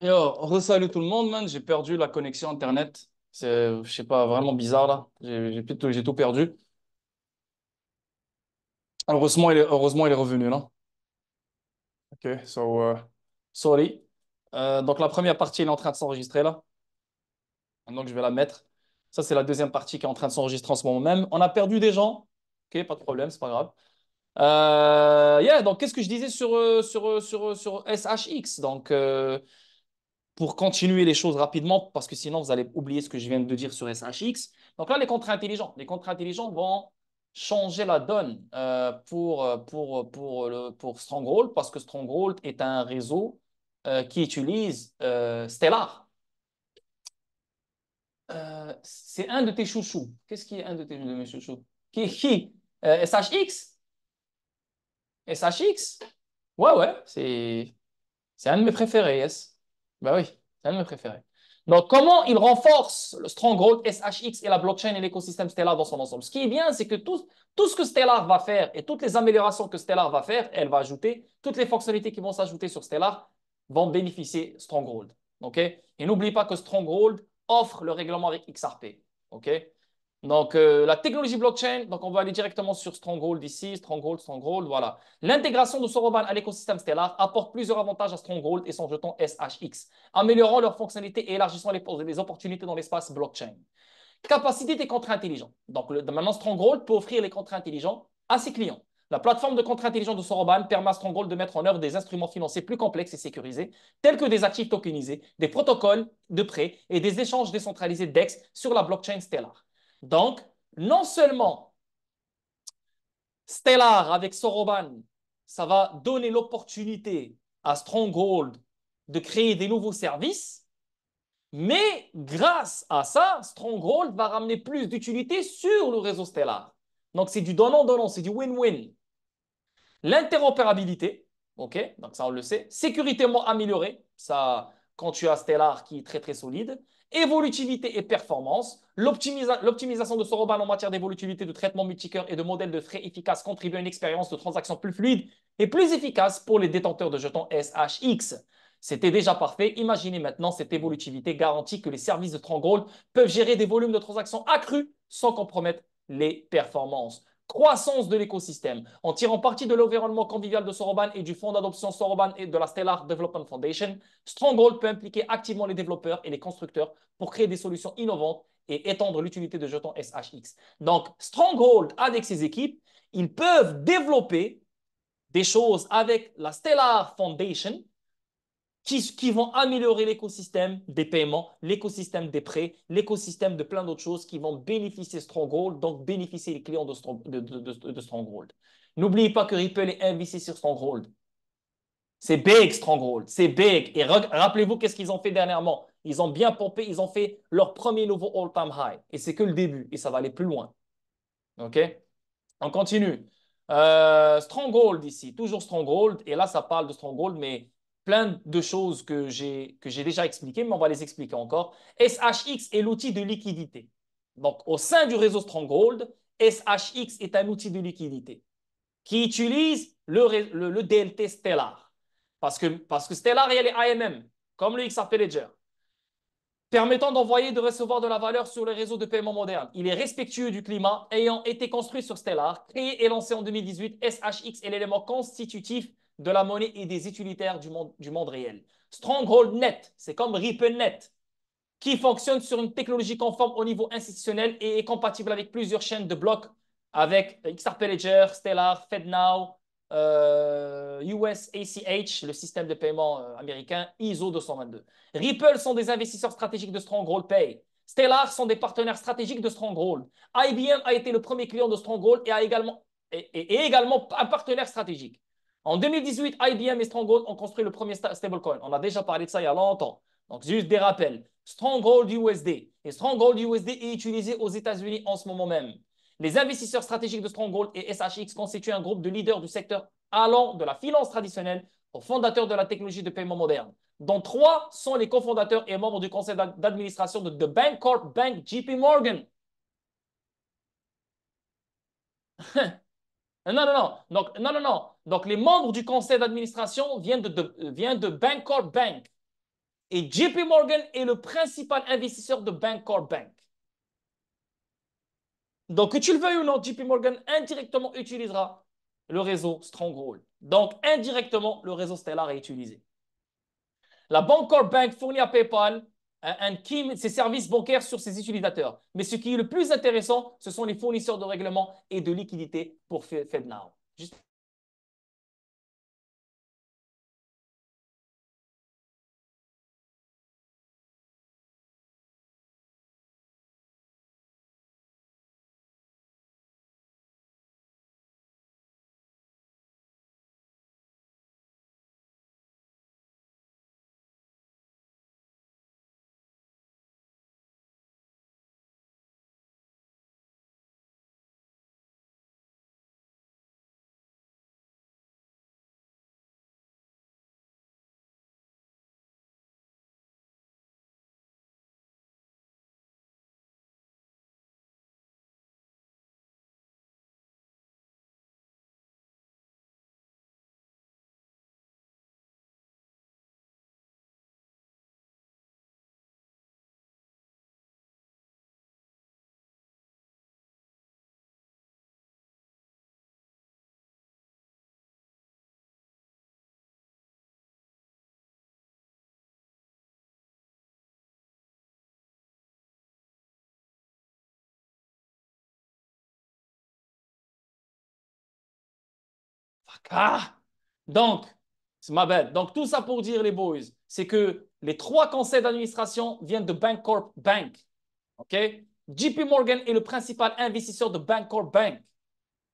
Yo, re-salut tout le monde, man. J'ai perdu la connexion Internet. C'est, je sais pas, vraiment bizarre là. J'ai tout perdu. Heureusement, il est revenu là. Ok, sorry. Donc la première partie, elle est en train de s'enregistrer là. Donc je vais la mettre. Ça, c'est la deuxième partie qui est en train de s'enregistrer en ce moment même. On a perdu des gens. Ok, pas de problème, c'est pas grave. Yeah, donc qu'est-ce que je disais sur SHX? Donc, pour continuer les choses rapidement, parce que sinon vous allez oublier ce que je viens de dire sur SHX. Donc là, les contrats intelligents. Les contrats intelligents vont changer la donne pour Stronghold, parce que Stronghold est un réseau qui utilise Stellar. C'est un de tes chouchous. Qu'est-ce qui est un de mes chouchous? Qui? SHX? SHX? Ouais, ouais, c'est un de mes préférés, yes. Bah oui, c'est un de mes préférés. Donc, comment il renforce le Stronghold, SHX et la blockchain et l'écosystème Stellar dans son ensemble? Ce qui est bien, c'est que tout ce que Stellar va faire et toutes les améliorations que Stellar va faire, elle va ajouter, toutes les fonctionnalités qui vont s'ajouter sur Stellar vont bénéficier Stronghold. OK? Et n'oublie pas que Stronghold offre le règlement avec XRP. OK? Donc, la technologie blockchain, donc on va aller directement sur Stronghold ici, Stronghold, voilà. L'intégration de Soroban à l'écosystème Stellar apporte plusieurs avantages à Stronghold et son jeton SHX, améliorant leurs fonctionnalités et élargissant les opportunités dans l'espace blockchain. Capacité des contrats intelligents. Donc, maintenant, Stronghold peut offrir les contrats intelligents à ses clients. La plateforme de contrats intelligents de Soroban permet à Stronghold de mettre en œuvre des instruments financiers plus complexes et sécurisés, tels que des actifs tokenisés, des protocoles de prêt et des échanges décentralisés DEX sur la blockchain Stellar. Donc, non seulement Stellar avec Soroban, ça va donner l'opportunité à Stronghold de créer des nouveaux services, mais grâce à ça, Stronghold va ramener plus d'utilité sur le réseau Stellar. Donc c'est du donnant-donnant, c'est du win-win. L'interopérabilité, ok, donc ça on le sait. Sécuritément améliorée, ça quand tu as Stellar qui est très très solide. Évolutivité et performance. L'optimisation de Soroban en matière d'évolutivité, de traitement multicœur et de modèles de frais efficaces contribue à une expérience de transaction plus fluide et plus efficace pour les détenteurs de jetons SHX. C'était déjà parfait. Imaginez maintenant cette évolutivité garantit que les services de Stronghold peuvent gérer des volumes de transactions accrus sans compromettre les performances. Croissance de l'écosystème. En tirant parti de l'environnement convivial de Soroban et du fonds d'adoption Soroban et de la Stellar Development Foundation, Stronghold peut impliquer activement les développeurs et les constructeurs pour créer des solutions innovantes et étendre l'utilité de jetons SHX. Donc, Stronghold, avec ses équipes, ils peuvent développer des choses avec la Stellar Foundation qui vont améliorer l'écosystème des paiements, l'écosystème des prêts, l'écosystème de plein d'autres choses qui vont bénéficier Stronghold, donc bénéficier les clients de Stronghold. N'oubliez pas que Ripple est investi sur Stronghold. C'est big, Stronghold. C'est big. Et rappelez-vous qu'est-ce qu'ils ont fait dernièrement. Ils ont bien pompé, ils ont fait leur premier nouveau all-time high. Et c'est que le début. Et ça va aller plus loin. OK? On continue. Stronghold ici, toujours Stronghold. Et là, ça parle de Stronghold, mais plein de choses que j'ai déjà expliquées, mais on va les expliquer encore. SHX est l'outil de liquidité. Donc, au sein du réseau Stronghold, SHX est un outil de liquidité qui utilise le DLT Stellar. Parce que Stellar, il y a les AMM, comme le XRP Ledger permettant d'envoyer et de recevoir de la valeur sur les réseaux de paiement modernes. Il est respectueux du climat, ayant été construit sur Stellar, créé et lancé en 2018. SHX est l'élément constitutif de la monnaie et des utilitaires du monde réel. Stronghold Net, c'est comme Ripple Net, qui fonctionne sur une technologie conforme au niveau institutionnel et est compatible avec plusieurs chaînes de blocs avec XRP Ledger, Stellar, FedNow, US ACH, le système de paiement américain, ISO 222. Ripple sont des investisseurs stratégiques de Stronghold Pay. Stellar sont des partenaires stratégiques de Stronghold. IBM a été le premier client de Stronghold et également un partenaire stratégique. En 2018, IBM et Stronghold ont construit le premier stablecoin. On a déjà parlé de ça il y a longtemps. Donc, juste des rappels. Stronghold USD. Et Stronghold USD est utilisé aux États-Unis en ce moment même. Les investisseurs stratégiques de Stronghold et SHX constituent un groupe de leaders du secteur allant de la finance traditionnelle aux fondateurs de la technologie de paiement moderne, dont trois sont les cofondateurs et membres du conseil d'administration de The Bancorp Bank JP Morgan. Non, non, non. Donc, non, non, non. Donc, les membres du conseil d'administration viennent de Bancorp Bank. Et JP Morgan est le principal investisseur de Bancorp Bank. Donc, que tu le veuilles ou non, JP Morgan indirectement utilisera le réseau Stronghold. Donc, indirectement, le réseau Stellar est utilisé. La Bancorp Bank fournit à PayPal ses services bancaires sur ses utilisateurs. Mais ce qui est le plus intéressant, ce sont les fournisseurs de règlements et de liquidités pour FedNow. Juste Ah! Donc, c'est ma belle. Donc, tout ça pour dire, les boys, c'est que les trois conseils d'administration viennent de Bancorp Bank. OK? JP Morgan est le principal investisseur de Bancorp Bank.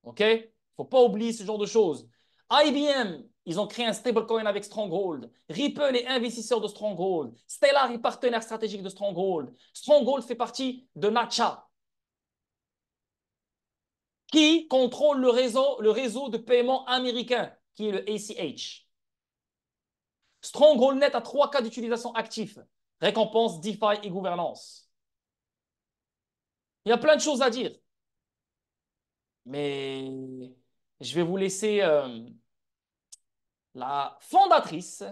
OK? Il ne faut pas oublier ce genre de choses. IBM, ils ont créé un stablecoin avec Stronghold. Ripple est investisseur de Stronghold. Stellar est partenaire stratégique de Stronghold. Stronghold fait partie de Natcha, qui contrôle le réseau de paiement américain, qui est le ACH. Stronghold Net a 3 cas d'utilisation actifs. Récompense, DeFi et gouvernance. Il y a plein de choses à dire. Mais je vais vous laisser la fondatrice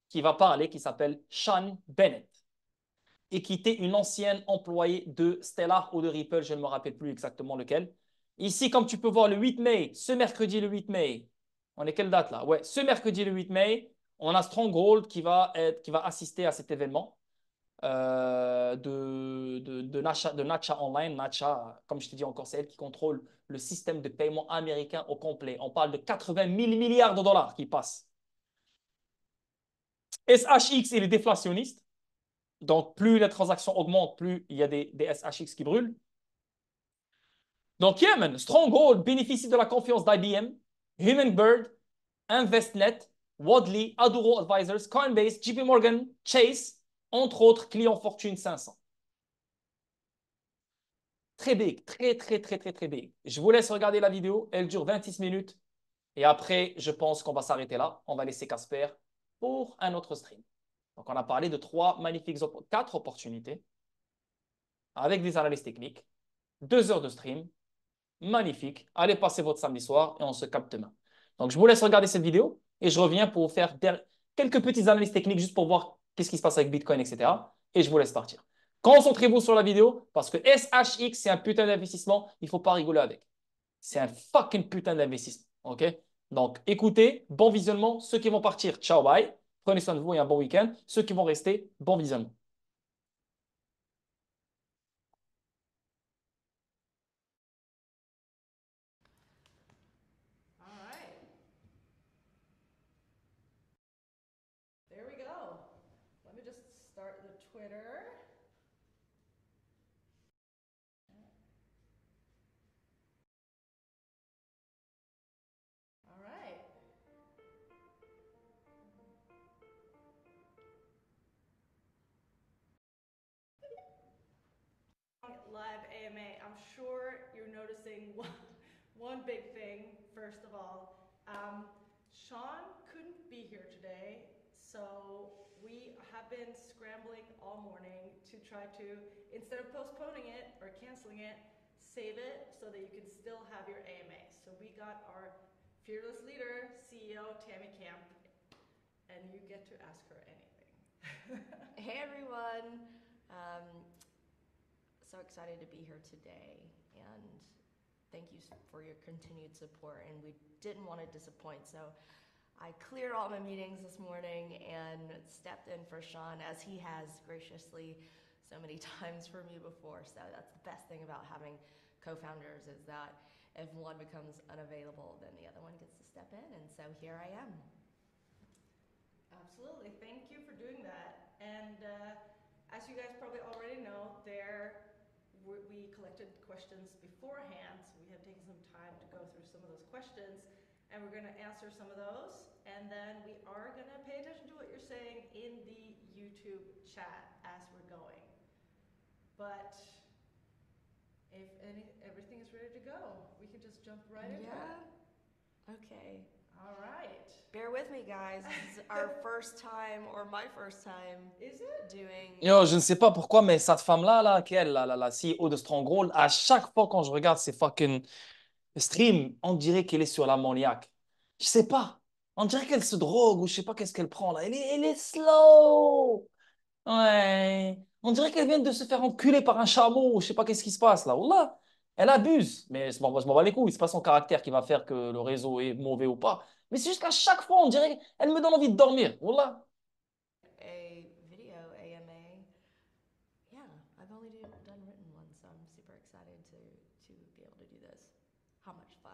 qui va parler, qui s'appelle Sean Bennett, et qui était une ancienne employée de Stellar ou de Ripple, je ne me rappelle plus exactement lequel. Ici, comme tu peux voir, le 8 mai, ce mercredi le 8 mai, on est quelle date là? Ouais, ce mercredi le 8 mai, on a Stronghold qui va assister à cet événement de Natcha Online. Natcha, comme je te dis encore, c'est elle qui contrôle le système de paiement américain au complet. On parle de 80 000 milliards de dollars qui passent. SHX, il est déflationniste. Donc, plus les transactions augmentent, plus il y a des SHX qui brûlent. Donc, Yemen, Stronghold bénéficie de la confiance d'IBM, Hummingbird, InvestNet, Wadley, Aduro Advisors, Coinbase, JP Morgan, Chase, entre autres clients Fortune 500. Très big, très, très, très, très, très big. Je vous laisse regarder la vidéo. Elle dure 26 minutes. Et après, je pense qu'on va s'arrêter là. On va laisser Casper pour un autre stream. Donc, on a parlé de quatre opportunités avec des analyses techniques, 2 heures de stream. Magnifique. Allez passer votre samedi soir et on se capte demain. Donc, je vous laisse regarder cette vidéo et je reviens pour vous faire quelques petites analyses techniques juste pour voir qu'est-ce qui se passe avec Bitcoin, etc. Et je vous laisse partir. Concentrez-vous sur la vidéo parce que SHX, c'est un putain d'investissement. Il ne faut pas rigoler avec. C'est un fucking putain d'investissement. OK? Donc, écoutez, bon visionnement. Ceux qui vont partir, ciao, bye. Prenez soin de vous et un bon week-end. Ceux qui vont rester, bon visionnement. All right. There we go. Let me just start the Twitter. All right. Live AMA. I'm sure you're noticing one big thing, first of all. Sean couldn't be here today, so we have been scrambling all morning to try to, instead of postponing it or canceling it, save it so that you can still have your AMA. So we got our fearless leader, CEO Tammy Camp, and you get to ask her anything. Hey everyone. Um, so excited to be here today, and thank you for your continued support. And we didn't want to disappoint, so I cleared all my meetings this morning and stepped in for Sean, as he has graciously so many times for me before. So that's the best thing about having co-founders, is that if one becomes unavailable, then the other one gets to step in. And so here I am. Absolutely. Thank you for doing that. And as you guys probably already know, we collected questions beforehand. So we have taken some time to go through some of those questions, and we're going to answer some of those. And then we are going to pay attention to what you're saying in the YouTube chat as we're going. But if everything is ready to go, we can just jump right into it. Okay. All right. Bear with me, guys. This is our first time, or my first time, Is it? doing. Yo, je ne sais pas pourquoi, mais cette femme-là, là, la CEO de Stronghold, à chaque fois quand je regarde ses fucking streams, on dirait qu'elle est sur l'ammoniaque. Je sais pas. On dirait qu'elle se drogue ou je sais pas qu'est-ce qu'elle prend là. Elle est slow. Ouais. On dirait qu'elle vient de se faire enculer par un chameau ou je sais pas qu'est-ce qui se passe là. Wallah. Elle abuse. Mais je m'en bats les couilles. C'est pas son caractère qui va faire que le réseau est mauvais ou pas. Mais c'est juste qu'à chaque fois, on dirait qu'elle me donne envie de dormir. Wallah. A video AMA. Yeah, I've only done written ones, so I'm super excited to be able to do this. How much fun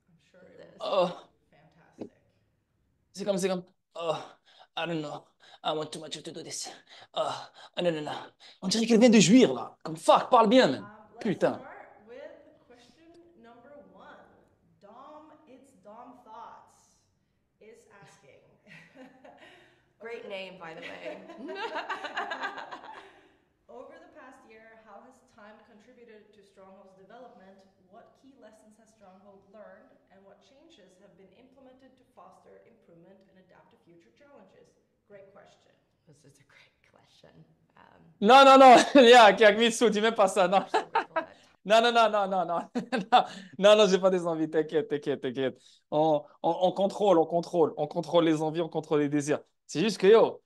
I'm sure is it this? will be fantastic. C'est comme, I don't know. I want too much to do this. Non, non, non. On dirait qu'elle vient de jouir, là. Comme fuck, parle bien, man. Let's Putain. start with question number 1. It's Dom Thoughts is asking. Great name, by the way. Over the past year, how has time contributed to Stronghold's development? What key lessons has Stronghold learned, and what changes have been implemented to foster improvement and adapt to future challenges? Great question. This is a great question. Non, non, non. Kiakmitsu, dis même pas ça. Non. I'm so grateful that Non, non, non, non, non, non. Non, non, j'ai pas des envies. T'inquiète, t'inquiète, t'inquiète. On contrôle, on contrôle. On contrôle les envies, on contrôle les désirs. C'est juste que, yo,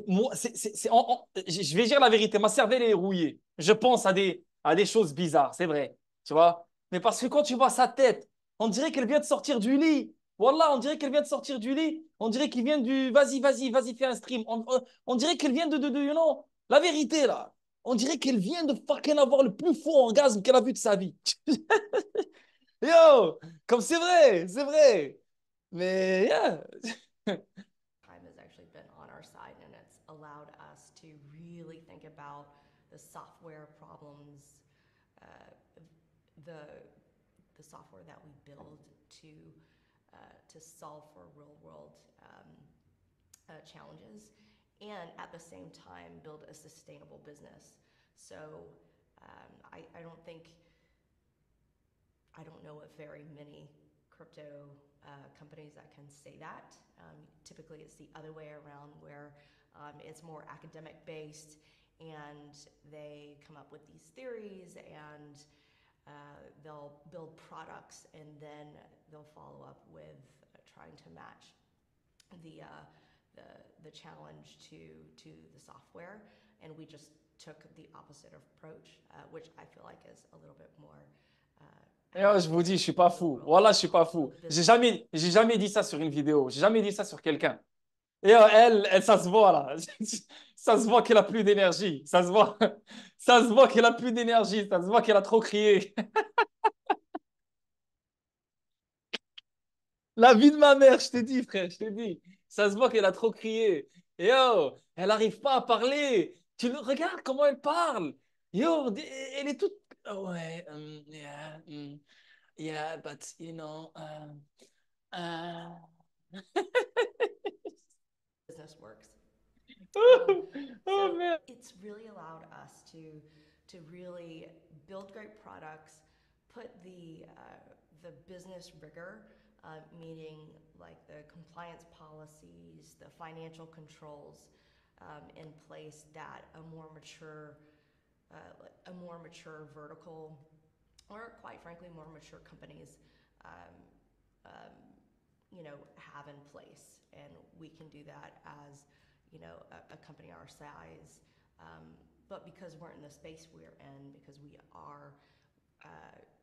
moi, je vais dire la vérité, ma cervelle est rouillée. Je pense à des choses bizarres, c'est vrai, tu vois. Mais parce que quand tu vois sa tête, on dirait qu'elle vient de sortir du lit. Wallah, on dirait qu'elle vient de sortir du lit. On dirait qu'il vient du, vas-y, vas-y, vas-y, fais un stream. On dirait qu'elle vient you know, la vérité là. On dirait qu'elle vient de fucking avoir le plus faux orgasme qu'elle a vu de sa vie. Yo, comme c'est vrai, c'est vrai. Mais, yeah. time has actually been on our side, and it's allowed us to really think about the software problems, uh, the software that we build to solve for real world challenges, and at the same time build a sustainable business. So I don't think, I don't know of very many crypto companies that can say that. Typically, it's the other way around, where it's more academic based, and they come up with these theories, and they'll build products, and then they'll follow up with trying to match the challenge to the software. And we just took the opposite approach, which I feel like is a little bit more. Yo, je vous dis, je suis pas fou. Voilà, je suis pas fou. J'ai jamais dit ça sur une vidéo. J'ai jamais dit ça sur quelqu'un. Et elle, ça se voit là. Ça se voit qu'elle a plus d'énergie. Ça se voit. Ça se voit qu'elle a plus d'énergie. Ça se voit qu'elle a trop crié. La vie de ma mère, je t'ai dit, frère, je t'ai dit. Ça se voit qu'elle a trop crié. Et yo, elle n'arrive pas à parler. Regarde comment elle parle. Yo, elle est toute. Oh, ouais, yeah, yeah, but you know. Uh, Business works. Oh, So man. it's really allowed us to really build great products, put the business rigor, meaning like the compliance policies, the financial controls, in place that a more mature vertical, or quite frankly, more mature companies, um, um, have in place. And we can do that as you know, a company our size. But because we're in the space we're in, because we are,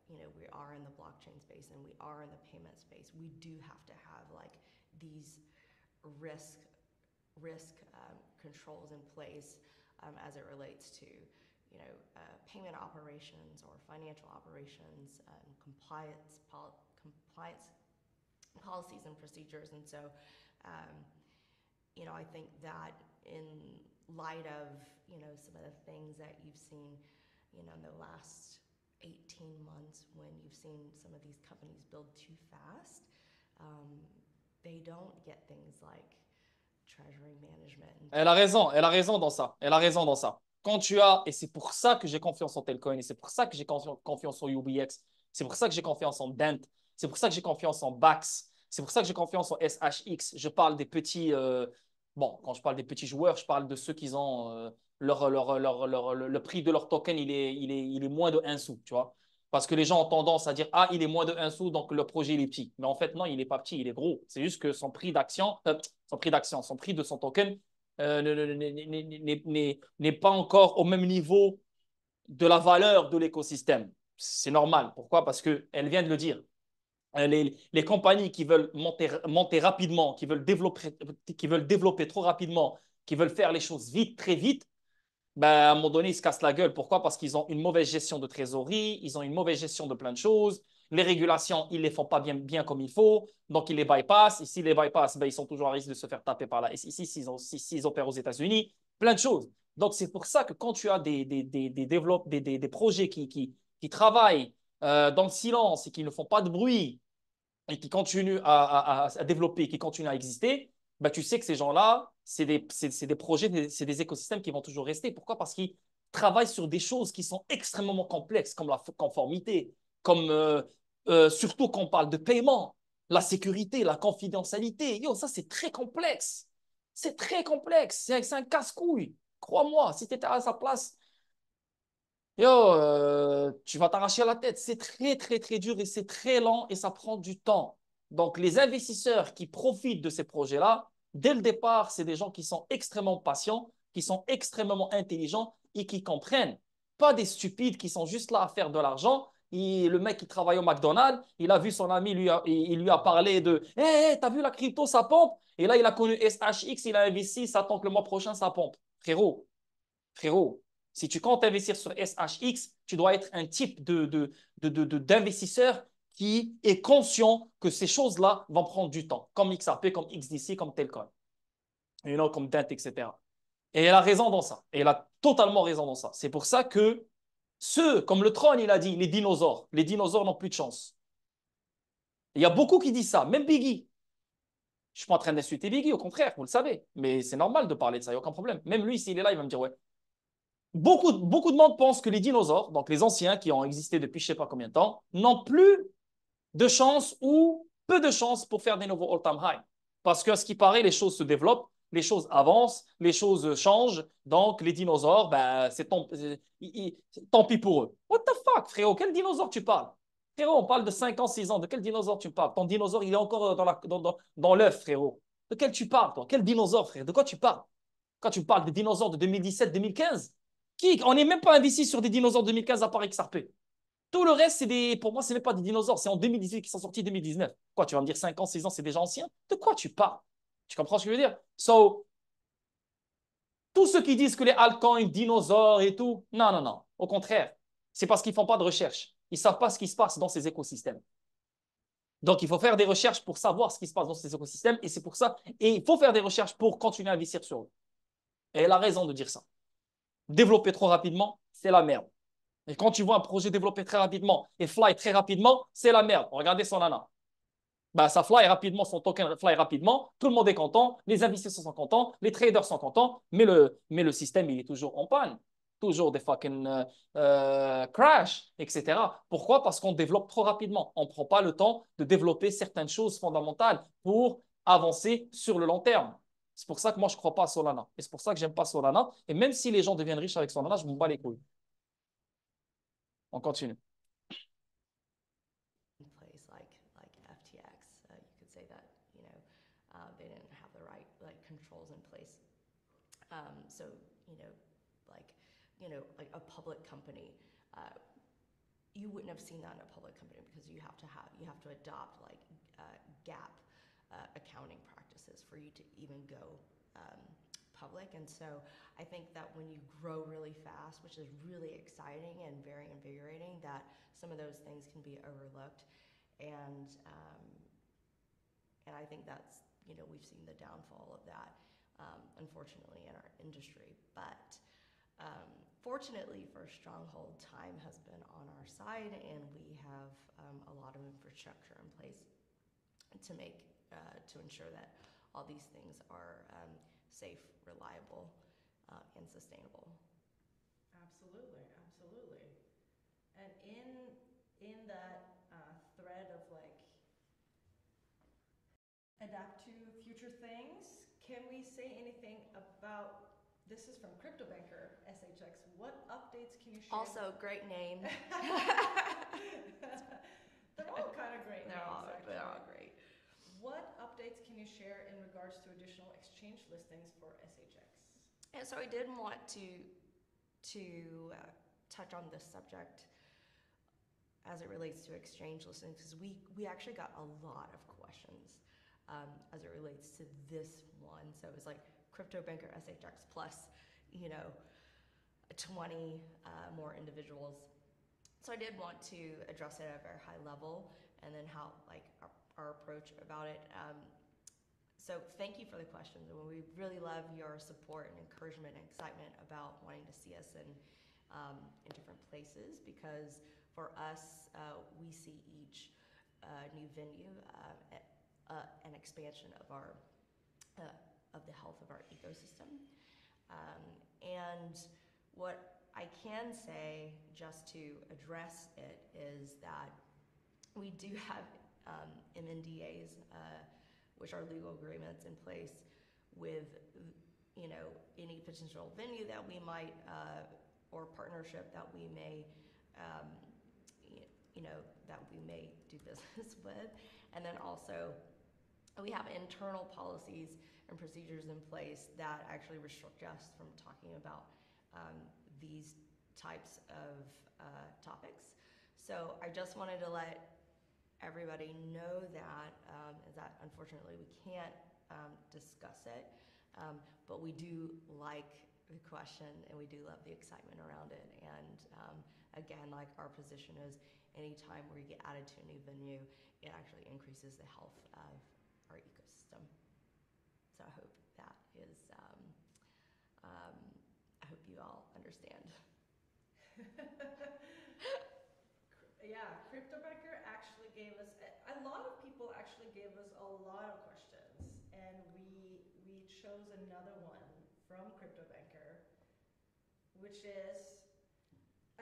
you know, we are in the blockchain space and we are in the payment space, we do have to have like these risk controls in place as it relates to, you know, payment operations or financial operations, compliance policies and procedures. And so, you know, I think that in light of, you know, some of the things that you've seen, you know, in the last 18 months, when you've seen some of these companies build too fast, they don't get things like treasury management. Elle a raison dans ça. Elle a raison dans ça. Quand tu as, et c'est pour ça que j'ai confiance en Telcoin, et c'est pour ça que j'ai confiance en UBX, c'est pour ça que j'ai confiance en Dent, c'est pour ça que j'ai confiance en Bax, c'est pour ça que j'ai confiance en SHX. Je parle des petits, bon, quand je parle des petits joueurs, je parle de ceux qui ont le prix de leur token, il est moins de 1 sou, tu vois. Parce que les gens ont tendance à dire, ah, il est moins de 1 sou, donc le projet il est petit. Mais en fait, non, il n'est pas petit, il est gros. C'est juste que son prix d'action, son prix de son token n'est pas encore au même niveau de la valeur de l'écosystème. C'est normal. Pourquoi? Parce qu'elle vient de le dire. Les compagnies qui veulent monter rapidement, qui veulent développer trop rapidement, qui veulent faire les choses vite, très vite, ben, à un moment donné, ils se cassent la gueule. Pourquoi? Parce qu'ils ont une mauvaise gestion de trésorerie, ils ont une mauvaise gestion de plein de choses. Les régulations, ils ne les font pas bien comme il faut, donc ils les bypassent. Et s'ils les bypassent, ben, ils sont toujours à risque de se faire taper par la SEC s'ils opèrent aux États-Unis. Plein de choses. Donc, c'est pour ça que quand tu as des projets qui travaillent dans le silence et qui ne font pas de bruit et qui continuent à développer, qui continuent à exister, bah, tu sais que ces gens-là, c'est des projets, c'est des écosystèmes qui vont toujours rester. Pourquoi? Parce qu'ils travaillent sur des choses qui sont extrêmement complexes, comme la conformité, comme surtout quand on parle de paiement, la sécurité, la confidentialité. Yo, ça, c'est très complexe. C'est très complexe. C'est un casse-couille. Crois-moi, si tu étais à sa place, yo, tu vas t'arracher la tête. C'est très, très, très dur et c'est très lent et ça prend du temps. Donc, les investisseurs qui profitent de ces projets-là, dès le départ, c'est des gens qui sont extrêmement patients, qui sont extrêmement intelligents et qui comprennent. Pas des stupides qui sont juste là à faire de l'argent. Et le mec qui travaille au McDonald's, il a vu son ami, il lui a parlé de Hé, t'as vu la crypto, ça pompe? Et là, il a connu SHX, il a investi, ça attend que le mois prochain, ça pompe. Frérot, si tu comptes investir sur SHX, tu dois être un type d'investisseur qui est conscient que ces choses-là vont prendre du temps, comme XRP, comme XDC, comme Telcoin, comme Dent, etc. Et elle a raison dans ça. Et elle a totalement raison dans ça. C'est pour ça que ceux, comme le Tron, il a dit, les dinosaures n'ont plus de chance. Il y a beaucoup qui disent ça, même Biggie. Je ne suis pas en train d'insulter Biggie, au contraire, vous le savez. Mais c'est normal de parler de ça, il n'y a aucun problème. Même lui, s'il est là, il va me dire, ouais, beaucoup de monde pense que les dinosaures, donc les anciens qui ont existé depuis je ne sais pas combien de temps, n'ont plus de chance ou peu de chance pour faire des nouveaux all-time high. Parce qu'à ce qui paraît, les choses se développent, les choses avancent, les choses changent. Donc, les dinosaures, ben, tant pis pour eux. What the fuck, frérot? Quel dinosaure tu parles? Frérot, on parle de 5 ans, 6 ans. De quel dinosaure tu parles? Ton dinosaure, il est encore dans l'œuf, frérot. De quel tu parles, toi? Quel dinosaure, frère? De quoi tu parles? Quand tu parles des dinosaures de 2017-2015, on n'est même pas investi sur des dinosaures 2015 à part XRP. Tout le reste, pour moi, ce n'est même pas des dinosaures. C'est en 2018 qu'ils sont sortis 2019. Quoi, tu vas me dire 5 ans, 6 ans, c'est déjà ancien? De quoi tu parles? Tu comprends ce que je veux dire? So, tous ceux qui disent que les altcoins, dinosaures et tout, non, non, non. Au contraire, c'est parce qu'ils ne font pas de recherche. Ils ne savent pas ce qui se passe dans ces écosystèmes. Donc, il faut faire des recherches pour savoir ce qui se passe dans ces écosystèmes. Et c'est pour ça. Et il faut faire des recherches pour continuer à investir sur eux. Et elle a raison de dire ça. Développer trop rapidement, c'est la merde. Et quand tu vois un projet développé très rapidement et fly très rapidement, c'est la merde. Regardez Solana. Bah, ça fly rapidement, son token fly rapidement, tout le monde est content, les investisseurs sont contents, les traders sont contents, mais le système, il est toujours en panne. Toujours des fucking crash, etc. Pourquoi? Parce qu'on développe trop rapidement. On ne prend pas le temps de développer certaines choses fondamentales pour avancer sur le long terme. C'est pour ça que moi, je ne crois pas à Solana. Et c'est pour ça que j'aime pas Solana. Et même si les gens deviennent riches avec Solana, je me bats les couilles. On continue. In place like FTX, you could say that, you know, they didn't have the right like controls in place. So, you know, like, like a public company, you wouldn't have seen that in a public company because you have to adopt like GAAP accounting practices for you to even go public. And so I think that when you grow really fast, which is really exciting and very invigorating, that some of those things can be overlooked. And I think that's, we've seen the downfall of that, unfortunately, in our industry. But fortunately for Stronghold, time has been on our side, and we have a lot of infrastructure in place to ensure that all these things are safe, reliable, and sustainable. Absolutely, absolutely. And in that thread of like adapt to future things, can we say anything about? This is from CryptoBanker SHX. What updates can you share? Also, great name. They're all kind of great They're names, actually. all great. What updates can you share in regards to additional exchange listings for SHX? And so I did want to touch on this subject as it relates to exchange listings, because we actually got a lot of questions as it relates to this one. So it was like CryptoBanker SHX plus, 20 more individuals. So I did want to address it at a very high level, and then how, like, our approach about it. So thank you for the questions, and we really love your support and encouragement and excitement about wanting to see us in different places, because for us, we see each new venue an expansion of our of the health of our ecosystem. And what I can say, just to address it, is that we do have MNDAs, which are legal agreements in place with, any potential venue that we might, or partnership that we may, that we may do business with. And then also, we have internal policies and procedures in place that actually restrict us from talking about these types of topics. So I just wanted to let everybody know that unfortunately we can't discuss it, but we do like the question, and we do love the excitement around it. And again, like, our position is anytime we get added to a new venue, it actually increases the health of our ecosystem. So I hope that is, I hope you all understand. Yeah, CryptoBanker actually gave us, a lot of people actually gave us a lot of questions, and we chose another one from CryptoBanker, which is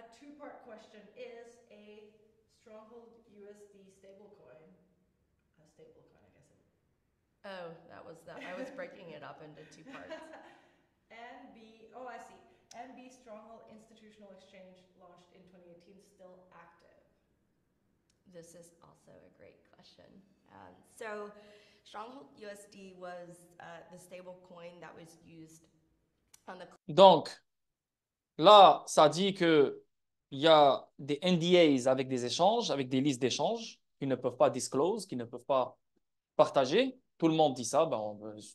a two-part question. Is a Stronghold USD stablecoin a stablecoin, I guess? Oh, that was that. I was breaking it up into two parts. And B, oh, I see. And B, Stronghold Institutional Exchange launched in 2018, still active? This is also a great question. So Stronghold USD was the stable coin that was used on the... Donc, là, ça dit qu'il y a des NDAs avec des échanges, avec des listes d'échanges qu'ils ne peuvent pas disclose, qu'ils ne peuvent pas partager. Tout le monde dit ça,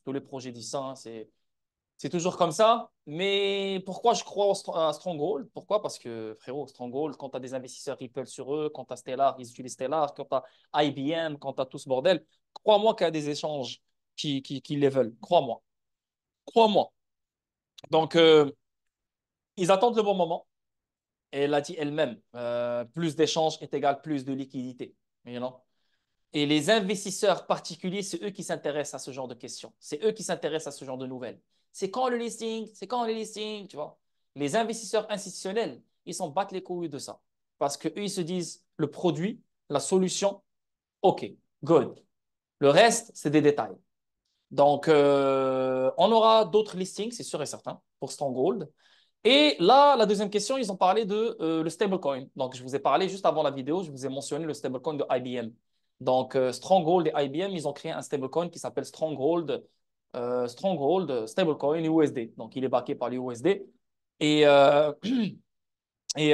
tous les projets disent ça, hein, c'est toujours comme ça. Mais pourquoi je crois à Stronghold? Pourquoi? Parce que, frérot, Stronghold, quand tu as des investisseurs Ripple sur eux, quand tu as Stellar, ils utilisent Stellar, quand tu as IBM, quand tu as tout ce bordel, crois-moi qu'il y a des échanges qui les veulent. Crois-moi. Crois-moi. Donc, ils attendent le bon moment. Et elle a dit elle-même, plus d'échanges est égal plus de liquidité. You know? Et les investisseurs particuliers, c'est eux qui s'intéressent à ce genre de questions. C'est eux qui s'intéressent à ce genre de nouvelles. C'est quand le listing? C'est quand le listing? Tu vois? Les investisseurs institutionnels, ils s'en battent les couilles de ça. Parce qu'eux, ils se disent, le produit, la solution, OK, good. Le reste, c'est des détails. Donc, on aura d'autres listings, c'est sûr et certain, pour Stronghold. Et là, la deuxième question, ils ont parlé de le stablecoin. Donc, je vous ai parlé juste avant la vidéo, je vous ai mentionné le stablecoin de IBM. Donc, Stronghold et IBM, ils ont créé un stablecoin qui s'appelle Stronghold Stronghold Stablecoin USD. Donc, il est backé par l'USD. Et, et,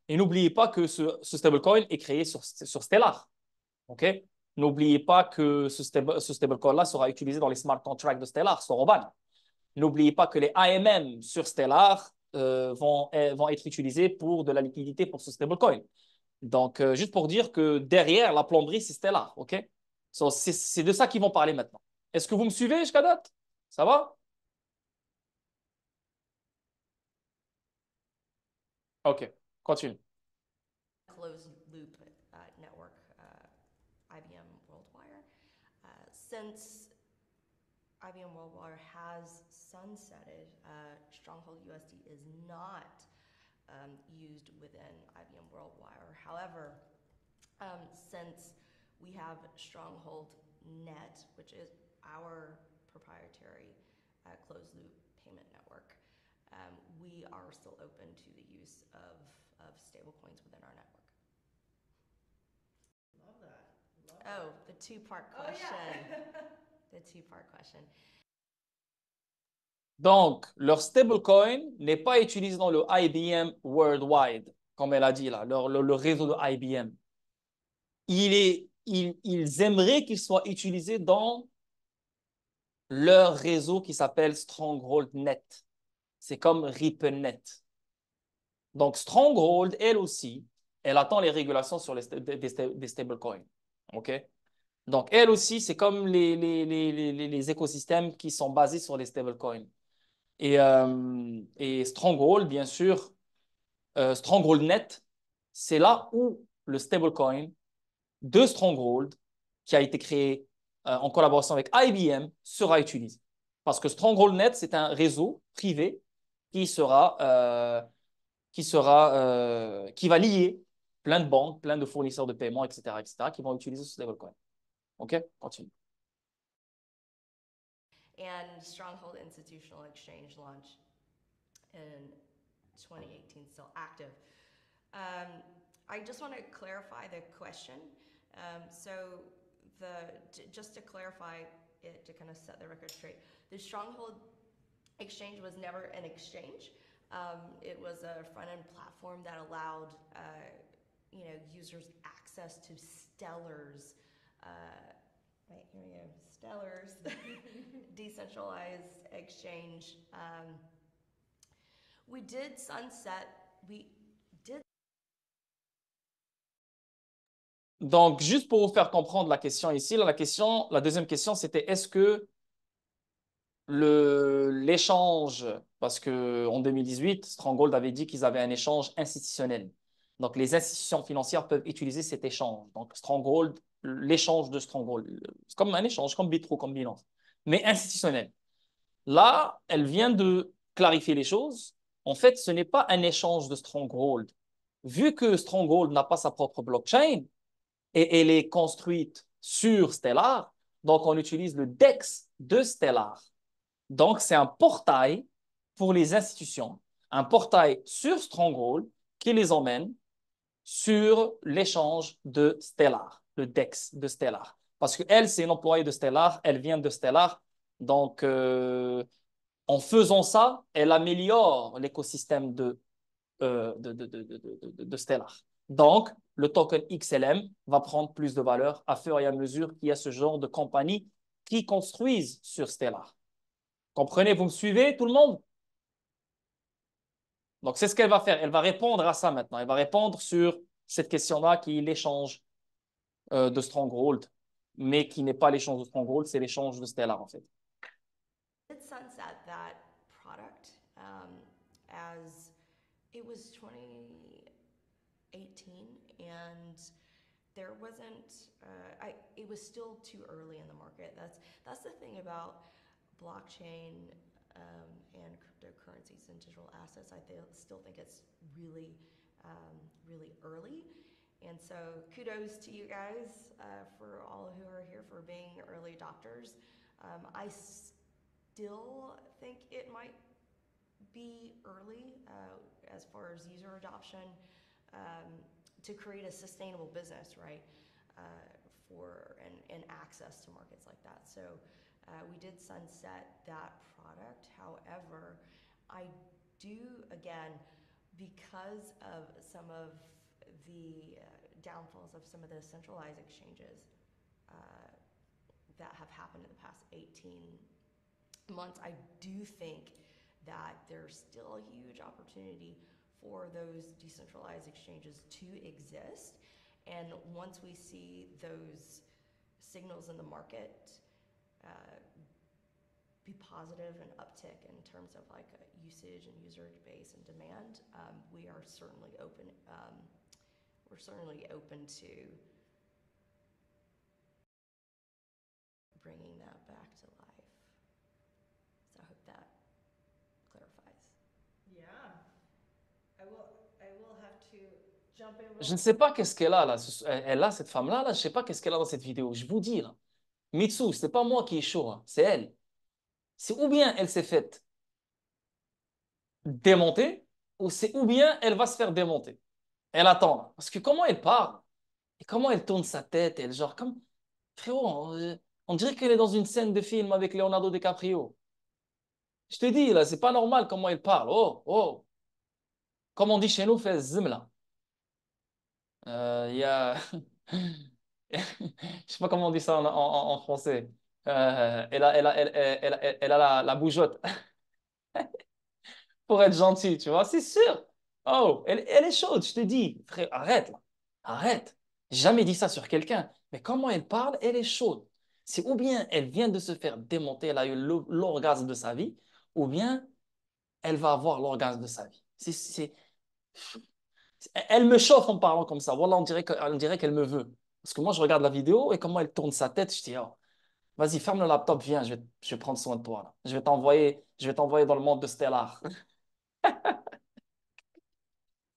et n'oubliez pas que ce stablecoin est créé sur Stellar. OK? N'oubliez pas que ce stablecoin-là sera utilisé dans les smart contracts de Stellar, Soroban. N'oubliez pas que les AMM sur Stellar vont être utilisés pour de la liquidité pour ce stablecoin. Donc, juste pour dire que derrière, la plomberie, c'est Stellar. OK? So, c'est de ça qu'ils vont parler maintenant. Est-ce que vous me suivez jusqu'à date? Ça va? OK, continue. Closed loop network, IBM WorldWire. Since IBM WorldWire has sunsetted, Stronghold USD is not used within IBM WorldWire. However, since we have Stronghold Net, which is our proprietary closed loop payment network, we are still open to the use of stablecoins within our network. Love that. Love Oh, that. the two-part Oh, question. yeah. The two-part question. Donc, leur stablecoin n'est pas utilisé dans le IBM Worldwide, comme elle a dit là, le réseau de IBM. Ils aimeraient qu'il soit utilisé dans leur réseau qui s'appelle Stronghold Net. C'est comme RippleNet. Donc, Stronghold, elle aussi, elle attend les régulations sur des stablecoins. OK? Donc, elle aussi, c'est comme les écosystèmes qui sont basés sur les stablecoins. Et Stronghold, bien sûr, Stronghold Net, c'est là où le stablecoin de Stronghold, qui a été créé en collaboration avec IBM, sera utilisé. Parce que Stronghold Net, c'est un réseau privé qui qui va lier plein de banques, plein de fournisseurs de paiement, etc., qui vont utiliser ce stablecoin. OK? Continue. And Stronghold Institutional Exchange launched in 2018, still active. I just want to clarify the question. Just to clarify it, to kind of set the record straight, the Stronghold Exchange was never an exchange. It was a front-end platform that allowed users access to Stellar's. Right, here we go. Stellar's decentralized exchange. We did sunset. We did. Donc, juste pour vous faire comprendre la question ici, là, la deuxième question, c'était est-ce que l'échange, parce qu'en 2018, Stronghold avait dit qu'ils avaient un échange institutionnel. Donc, les institutions financières peuvent utiliser cet échange. Donc, Stronghold, l'échange de Stronghold, c'est comme un échange, comme Bitro, comme Binance, mais institutionnel. Là, elle vient de clarifier les choses. En fait, ce n'est pas un échange de Stronghold. Vu que Stronghold n'a pas sa propre blockchain et elle est construite sur Stellar, donc on utilise le DEX de Stellar. Donc, c'est un portail pour les institutions, un portail sur Stronghold qui les emmène sur l'échange de Stellar, le DEX de Stellar. Parce qu'elle, c'est une employée de Stellar, elle vient de Stellar. Donc, en faisant ça, elle améliore l'écosystème de Stellar. Donc, le token XLM va prendre plus de valeur à fur et à mesure qu'il y a ce genre de compagnies qui construisent sur Stellar. Comprenez, vous me suivez, tout le monde? Donc, c'est ce qu'elle va faire. Elle va répondre à ça maintenant. Elle va répondre sur cette question-là qui est l'échange de Stronghold, mais qui n'est pas l'échange de Stronghold, c'est l'échange de Stellar, en fait. Did sunset that product as it was 2018 and there wasn't it was still too early in the market. That's the thing about blockchain and cryptocurrencies and digital assets. Still think it's really really early, and so kudos to you guys for all who are here for being early adopters. I still think it might be early as far as user adoption to create a sustainable business, right? And access to markets like that. So We did sunset that product. However, I do, again, because of some of the downfalls of some of the centralized exchanges that have happened in the past 18 months, I do think that there's still a huge opportunity for those decentralized exchanges to exist. And once we see those signals in the market be positive and uptick in terms of like usage and user base and demand, we are certainly open. We're certainly open to bringing that back to life. So I hope that clarifies. Yeah, I will have to jump in. Je ne sais pas qu'est-ce qu'elle a là. Elle a cette femme-là, là, je ne sais pas qu'est-ce qu'elle a dans cette vidéo. Je vous dis là. Mitsu, ce n'est pas moi qui est chaud, hein, c'est elle. C'est ou bien elle s'est faite démonter, ou bien elle va se faire démonter. Elle attend là. Parce que comment elle parle, et comment elle tourne sa tête, elle genre comme... Frérot, on dirait qu'elle est dans une scène de film avec Leonardo DiCaprio. Je te dis là, c'est pas normal comment elle parle. Oh, oh. Comme on dit chez nous, fait zimla. Il y a... Je sais pas comment on dit ça en français. Elle a la bougeotte pour être gentille, tu vois, c'est sûr. Oh, elle est chaude, je te dis. Frère, arrête là. Arrête. J'ai jamais dit ça sur quelqu'un. Mais comment elle parle, elle est chaude. C'est ou bien elle vient de se faire démonter, elle a eu l'orgasme de sa vie, ou bien elle va avoir l'orgasme de sa vie. Elle me chauffe en parlant comme ça. Voilà, on dirait qu'elle me veut. Parce que moi, je regarde la vidéo et comment elle tourne sa tête, je dis, oh, vas-y, ferme le laptop, viens, je vais prendre soin de toi. Là. Je vais t'envoyer dans le monde de Stellar.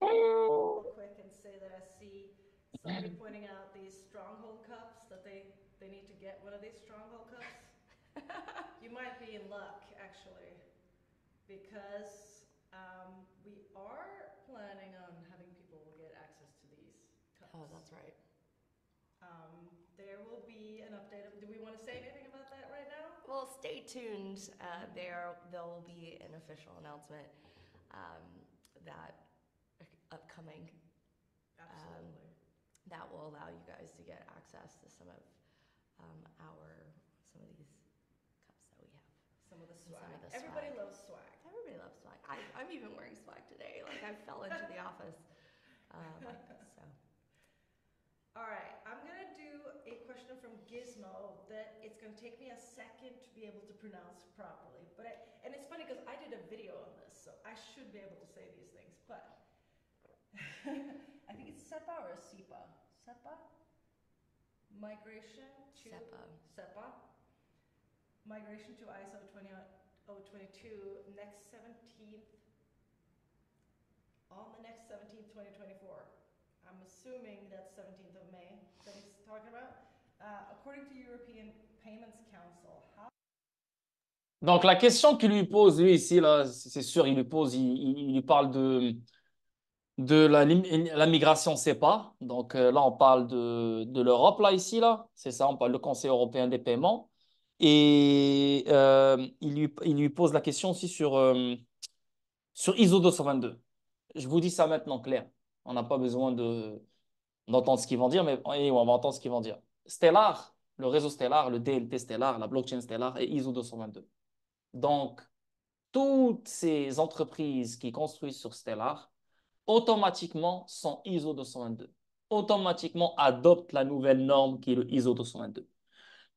Real quick and say that I see somebody pointing out these stronghold cups that they need to get one of these stronghold cups. You might be in luck actually, because we are planning on having people get access to these cups. Oh, that's right. There will be an update. Do we want to say anything about that right now? Well, stay tuned. There will be an official announcement that upcoming Absolutely. that will allow you guys to get access to some of these cups that we have. Some of the Some swag. of the Everybody swag. loves swag. Everybody loves swag. I'm even wearing swag today. Like I fell into the office like this. So. All right, I'm gonna do a question from Gizmo that it's gonna take me a second to be able to pronounce properly. And it's funny because I did a video on this, so I should be able to say these things. But I think it's SEPA or SEPA. SEPA. Migration to SEPA. Migration to ISO 20022 next 17th. On the next 17th, 2024. I'm assuming that's 17th of May that he's talking about. According to European Payments Council, how... Donc, la question qu'il lui pose, lui, ici, là, c'est sûr, il lui parle de la migration CEPA. Donc, là, on parle de l'Europe, là, ici, là. C'est ça, on parle du Conseil européen des paiements. Et il lui pose la question aussi sur ISO 222. Je vous dis ça maintenant, clair. On n'a pas besoin d'entendre ce qu'ils vont dire, mais on va entendre ce qu'ils vont dire. Stellar, le réseau Stellar, le DLT Stellar, la blockchain Stellar et ISO 222. Donc, toutes ces entreprises qui construisent sur Stellar, automatiquement sont ISO 222. Automatiquement adoptent la nouvelle norme qui est le ISO 222.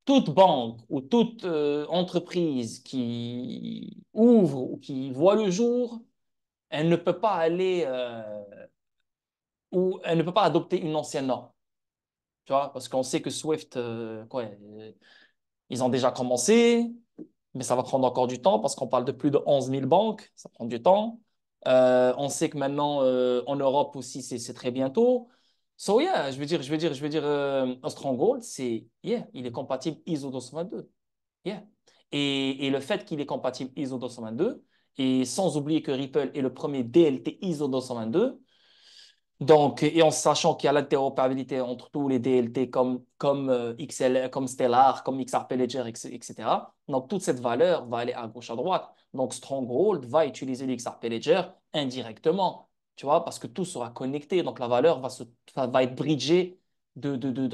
Toute banque ou toute entreprise qui ouvre ou qui voit le jour, elle ne peut pas aller ou elle ne peut pas adopter une ancienne norme. Tu vois, parce qu'on sait que Swift, ils ont déjà commencé, mais ça va prendre encore du temps parce qu'on parle de plus de 11 000 banques, ça prend du temps. On sait que maintenant, en Europe aussi, c'est très bientôt. So, yeah, je veux dire, Stronghold, yeah, il est compatible ISO 222. Yeah. Et le fait qu'il est compatible ISO 222, et sans oublier que Ripple est le premier DLT ISO 222, Donc, et en sachant qu'il y a l'interopérabilité entre tous les DLT comme XL, comme Stellar, comme XRP Ledger, etc. Donc, toute cette valeur va aller à gauche, à droite. Donc, Stronghold va utiliser l'XRP Ledger indirectement, tu vois, parce que tout sera connecté. Donc, la valeur va être bridgée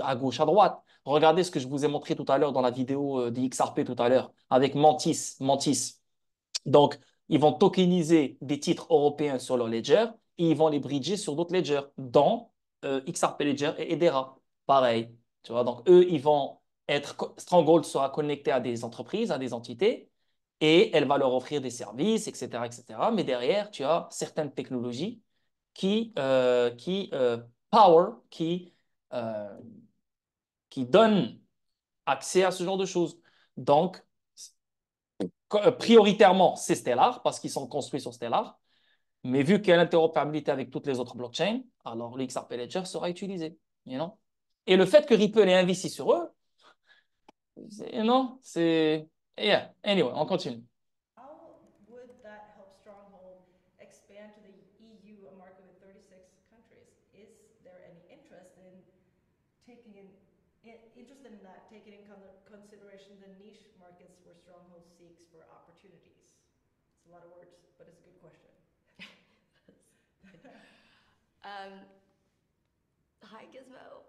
à gauche, à droite. Regardez ce que je vous ai montré tout à l'heure dans la vidéo de XRP tout à l'heure avec Mantis. Donc, ils vont tokeniser des titres européens sur leur ledger et ils vont les bridger sur d'autres ledgers, dont XRP Ledger et Hedera. Pareil. Tu vois, donc, eux, ils vont Stronghold sera connecté à des entreprises, à des entités, et elle va leur offrir des services, etc., etc. Mais derrière, tu as certaines technologies qui power, euh, qui donnent accès à ce genre de choses. Donc, prioritairement, c'est Stellar parce qu'ils sont construits sur Stellar. Mais vu qu'il y a l'interopérabilité avec toutes les autres blockchains, alors l'XRP Ledger sera utilisé. You know? Et le fait que Ripple ait investi sur eux, non, c'est. Yeah. Anyway, on continue. How would that help Stronghold expand to the EU, a market with 36 countries? Is there any interest in taking interested in that, taking in consideration the niche markets where Stronghold seeks for opportunities? It's a lot of words, but it's a good question. Hi, Gizmo.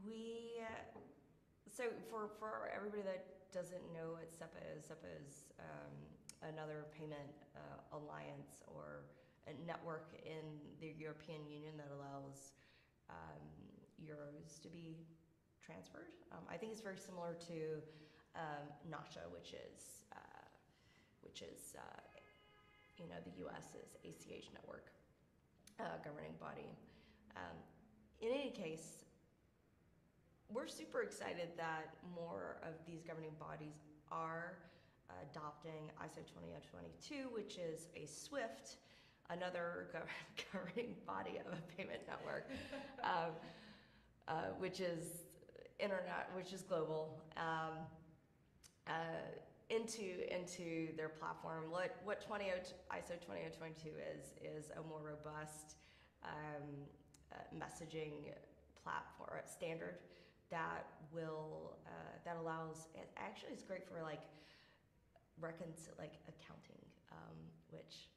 We so for everybody that doesn't know what SEPA is another payment alliance or a network in the European Union that allows euros to be transferred. I think it's very similar to NACHA, which is the U.S.'s ACH network governing body. In any case, we're super excited that more of these governing bodies are adopting ISO 20022, which is a SWIFT, another governing body of a payment network, which is global, into their platform. What ISO 20022 is a more robust messaging platform standard that allows. It actually is great for like accounting, which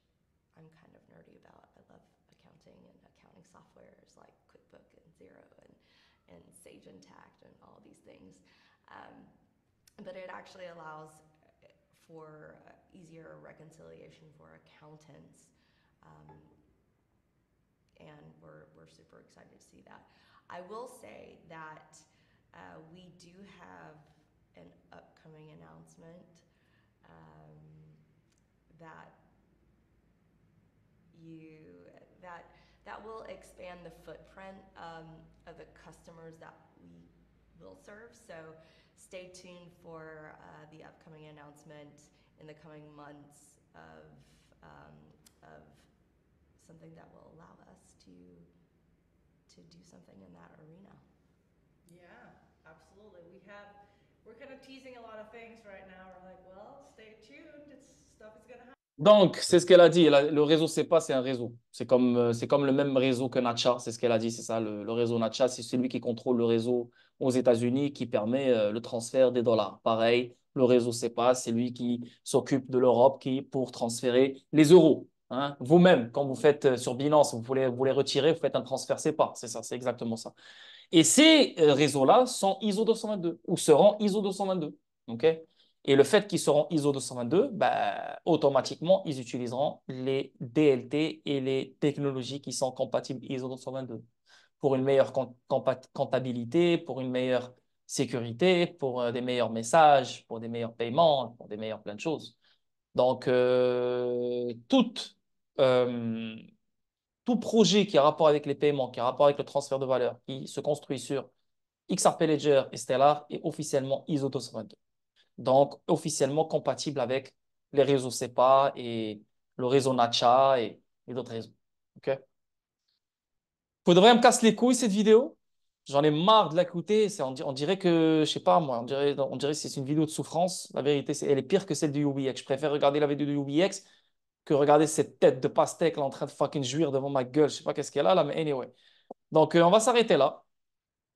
I'm kind of nerdy about. I love accounting and accounting softwares like QuickBook and Xero and Sage Intacct and all of these things. But it actually allows for easier reconciliation for accountants, and we're super excited to see that. I will say that we do have an upcoming announcement that will expand the footprint of the customers that we will serve. So stay tuned for the upcoming announcement in the coming months of something that will allow us to do something in that arena. Yeah, absolutely. We're kind of teasing a lot of things right now. We're like, well, stay tuned. Stuff is gonna happen. Donc, c'est ce qu'elle a dit. Le réseau SEPA, c'est un réseau. C'est comme le même réseau que Natcha. C'est ce qu'elle a dit. C'est ça, le réseau Natcha. C'est celui qui contrôle le réseau aux États-Unis qui permet le transfert des dollars. Pareil, le réseau SEPA, c'est lui qui s'occupe de l'Europe pour transférer les euros. Hein. Vous-même, quand vous faites sur Binance, vous voulez retirer, vous faites un transfert SEPA. C'est ça, c'est exactement ça. Et ces réseaux-là sont ISO 222 ou seront ISO 222. OK? Et le fait qu'ils seront ISO 222, bah, automatiquement, ils utiliseront les DLT et les technologies qui sont compatibles ISO 222 pour une meilleure comptabilité, pour une meilleure sécurité, pour des meilleurs messages, pour des meilleurs paiements, pour des meilleures plein de choses. Donc, euh, tout projet qui a rapport avec les paiements, qui a rapport avec le transfert de valeur, qui se construit sur XRP Ledger et Stellar est officiellement ISO 222. Donc, officiellement compatible avec les réseaux SEPA et le réseau Natcha et d'autres réseaux. OK? Pour de vrai, elle me casse les couilles cette vidéo. J'en ai marre de l'écouter. On dirait que, je sais pas moi, on dirait que c'est une vidéo de souffrance. La vérité, elle est pire que celle du UBX. Je préfère regarder la vidéo du UBX que regarder cette tête de pastèque là en train de fucking jouir devant ma gueule. Je sais pas qu'est-ce qu'elle a là, mais anyway. Donc, on va s'arrêter là.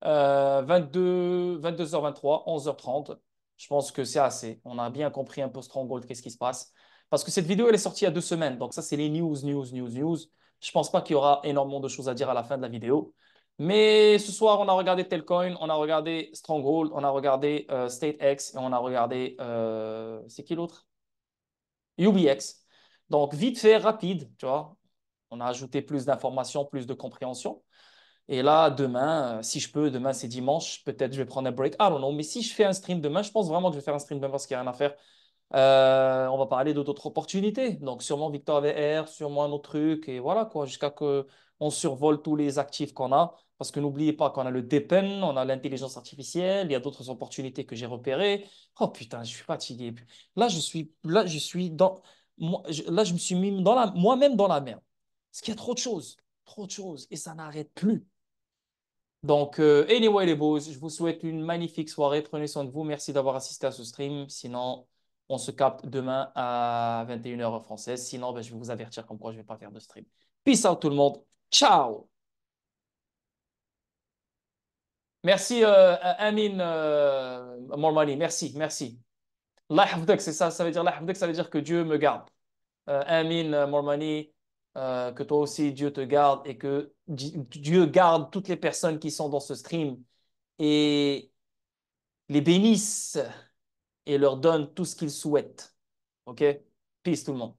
22h23, 11h30. Je pense que c'est assez. On a bien compris un peu Stronghold, qu'est-ce qui se passe. Parce que cette vidéo, elle est sortie il y a 2 semaines. Donc, ça, c'est les news. Je pense pas qu'il y aura énormément de choses à dire à la fin de la vidéo. Mais ce soir, on a regardé Telcoin, on a regardé Stronghold, on a regardé StateX et on a regardé. C'est qui l'autre? UBX. Donc, vite fait, rapide, tu vois. On a ajouté plus d'informations, plus de compréhension. Et là, demain, si je peux, demain c'est dimanche, peut-être je vais prendre un break. I don't know. Mais si je fais un stream demain, je pense vraiment que je vais faire un stream demain parce qu'il n'y a rien à faire. On va parler d'autres opportunités. Donc, sûrement Victor VR, sûrement un autre truc. Et voilà, quoi, jusqu'à que on survole tous les actifs qu'on a. Parce que n'oubliez pas qu'on a le DePen, on a l'intelligence artificielle, il y a d'autres opportunités que j'ai repérées. Oh putain, je suis fatigué. Là, je suis dans, là, je me suis mis moi-même dans la merde. Parce qu'il y a trop de choses, et ça n'arrête plus. Donc, anyway, les boys, je vous souhaite une magnifique soirée. Prenez soin de vous. Merci d'avoir assisté à ce stream. Sinon, on se capte demain à 21h heure française. Sinon, ben, je vais vous avertir comme quoi je ne vais pas faire de stream. Peace out tout le monde. Ciao. Merci, Amin Mormani. Merci. Allah yahfadek, c'est ça. Ça veut dire Allah yahfadek, ça veut dire que Dieu me garde. Amin Mormani, que toi aussi Dieu te garde et que Dieu garde toutes les personnes qui sont dans ce stream et les bénisse et leur donne tout ce qu'ils souhaitent. OK? Peace tout le monde.